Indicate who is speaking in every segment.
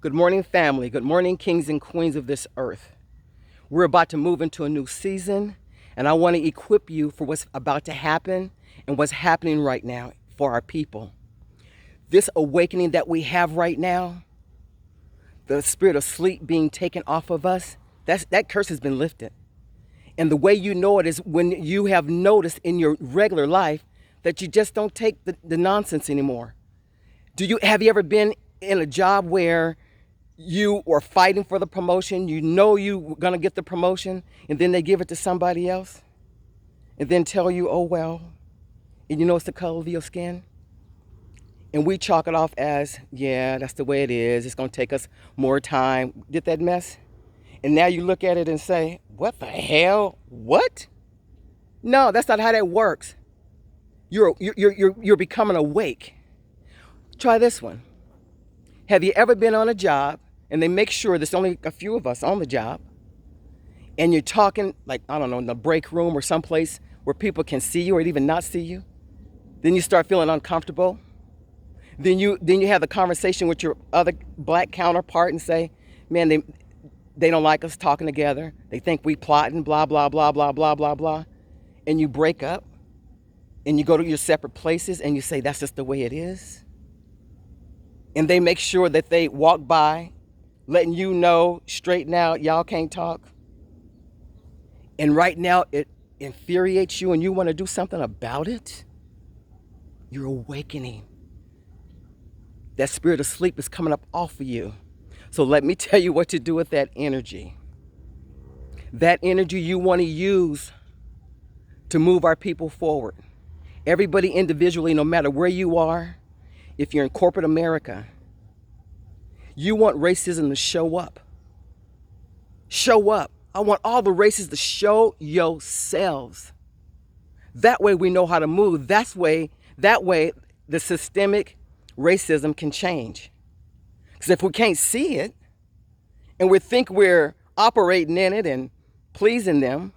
Speaker 1: Good morning, family. Good morning, kings and queens of this earth. We're about to move into a new season, and I want to equip you for what's about to happen and what's happening right now for our people. This awakening that we have right now, the spirit of sleep being taken off of us, that curse has been lifted. And the way you know it is when you have noticed in your regular life that you just don't take the nonsense anymore. Have you ever been in a job where you were fighting for the promotion, you know you were gonna get the promotion, and then they give it to somebody else, and then tell you, oh well, and you know it's the color of your skin? And we chalk it off as, yeah, that's the way it is, it's gonna take us more time. Get that mess? And now you look at it and say, what the hell? What? No, that's not how that works. You're becoming awake. Try this one. Have you ever been on a job and they make sure there's only a few of us on the job, and you're talking, like, I don't know, in the break room or someplace where people can see you or even not see you? Then you start feeling uncomfortable. Then you have the conversation with your other black counterpart and say, man, they don't like us talking together. They think we plotting, blah, blah, blah, blah, blah, blah, blah. And you break up and you go to your separate places and you say, that's just the way it is. And they make sure that they walk by, letting you know, straighten out, y'all can't talk. And right now it infuriates you and you want to do something about it. You're awakening. That spirit of sleep is coming up off of you. So let me tell you what to do with that energy. That energy you want to use to move our people forward. Everybody individually, no matter where you are, if you're in corporate America, you want racism to show up. Show up. I want all the races to show yourselves. That way we know how to move. That way the systemic racism can change. Because if we can't see it and we think we're operating in it and pleasing them,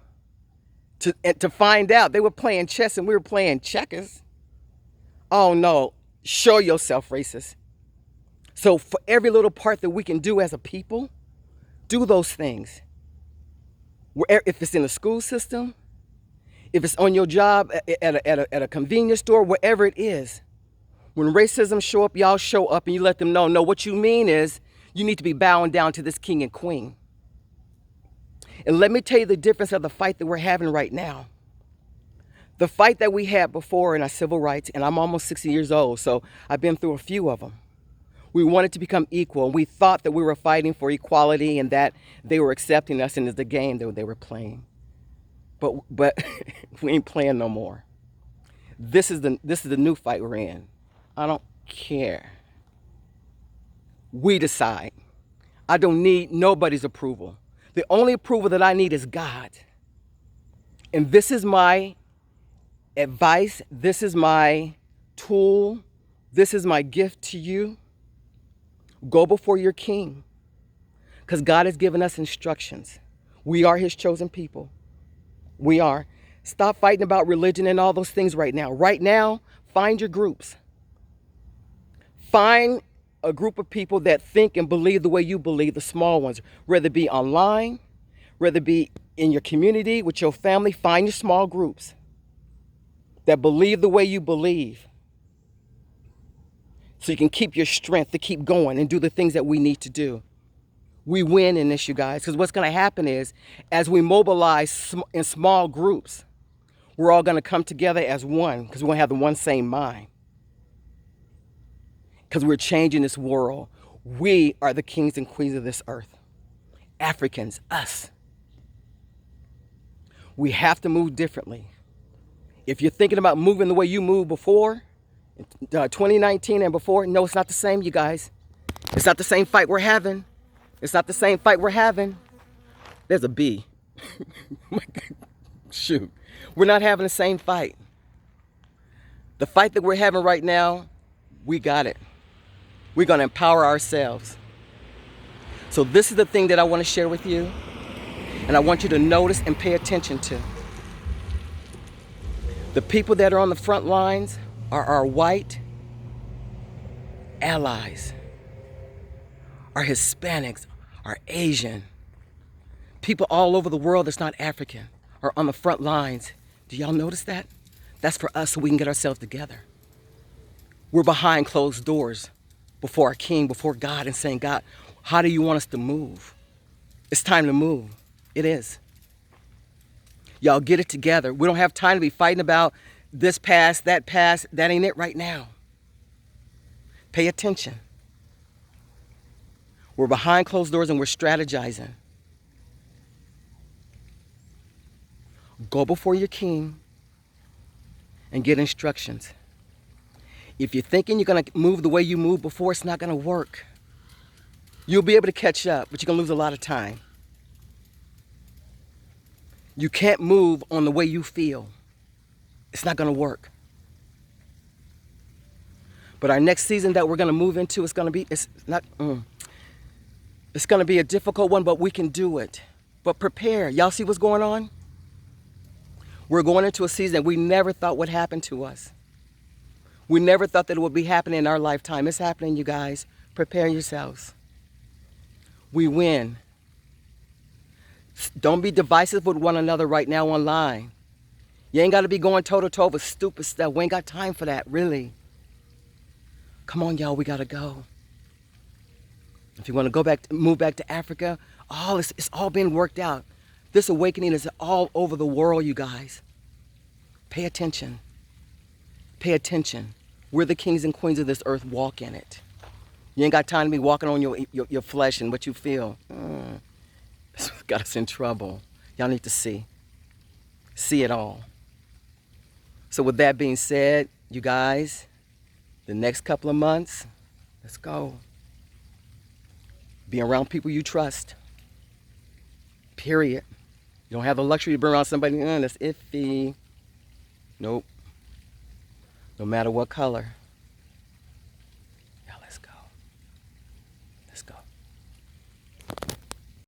Speaker 1: to find out they were playing chess and we were playing checkers. Oh no, show yourself, racist. So for every little part that we can do as a people, do those things. If it's in the school system, if it's on your job at a convenience store, wherever it is, when racism show up, y'all show up and you let them know, no, what you mean is you need to be bowing down to this king and queen. And let me tell you the difference of the fight that we're having right now. The fight that we had before in our civil rights, and I'm almost 60 years old, so I've been through a few of them. We wanted to become equal. We thought that we were fighting for equality and that they were accepting us into the game that they were playing. But we ain't playing no more. This is the new fight we're in. I don't care. We decide. I don't need nobody's approval. The only approval that I need is God. And this is my advice. This is my tool. This is my gift to you. Go before your king. Because God has given us instructions. We are his chosen people. We are. Stop fighting about religion and all those things right now. Right now, find your groups. Find a group of people that think and believe the way you believe, the small ones, whether it be online, whether it be in your community, with your family. Find your small groups that believe the way you believe so you can keep your strength to keep going and do the things that we need to do. We win in this, you guys, because what's going to happen is as we mobilize in small groups, we're all going to come together as one because we're going to have the one same mind. Because we're changing this world. We are the kings and queens of this earth. Africans, us. We have to move differently. If you're thinking about moving the way you moved before, 2019 and before, no, it's not the same, you guys. It's not the same fight we're having. It's not the same fight we're having. There's a B. Shoot. We're not having the same fight. The fight that we're having right now, we got it. We're going to empower ourselves. So this is the thing that I want to share with you. And I want you to notice and pay attention to. The people that are on the front lines are our white allies. are Hispanics, are Asian. People all over the world that's not African are on the front lines. Do y'all notice that? That's for us so we can get ourselves together. We're behind closed doors before our King, before God, and saying, God, how do you want us to move? It's time to move. It is. Y'all get it together. We don't have time to be fighting about this past, that past. That ain't it right now. Pay attention. We're behind closed doors and we're strategizing. Go before your King and get instructions. If you're thinking you're going to move the way you moved before, it's not going to work. You'll be able to catch up, but you're going to lose a lot of time. You can't move on the way you feel. It's not going to work. But our next season that we're going to move into is going to be, it's going to be a difficult one, but we can do it. But prepare. Y'all see what's going on? We're going into a season that we never thought would happen to us. We never thought that it would be happening in our lifetime. It's happening, you guys. Prepare yourselves. We win. Don't be divisive with one another right now online. You ain't got to be going toe-to-toe with stupid stuff. We ain't got time for that, really. Come on, y'all, we got to go. If you want to go back, move back to Africa, it's all been worked out. This awakening is all over the world, you guys. Pay attention. Pay attention. We're the kings and queens of this earth. Walk in it. You ain't got time to be walking on your flesh and what you feel. This got us in trouble. Y'all need to see. See it all. So with that being said, you guys, the next couple of months, let's go. Be around people you trust. Period. You don't have the luxury to be around somebody, that's iffy. Nope. No matter what color.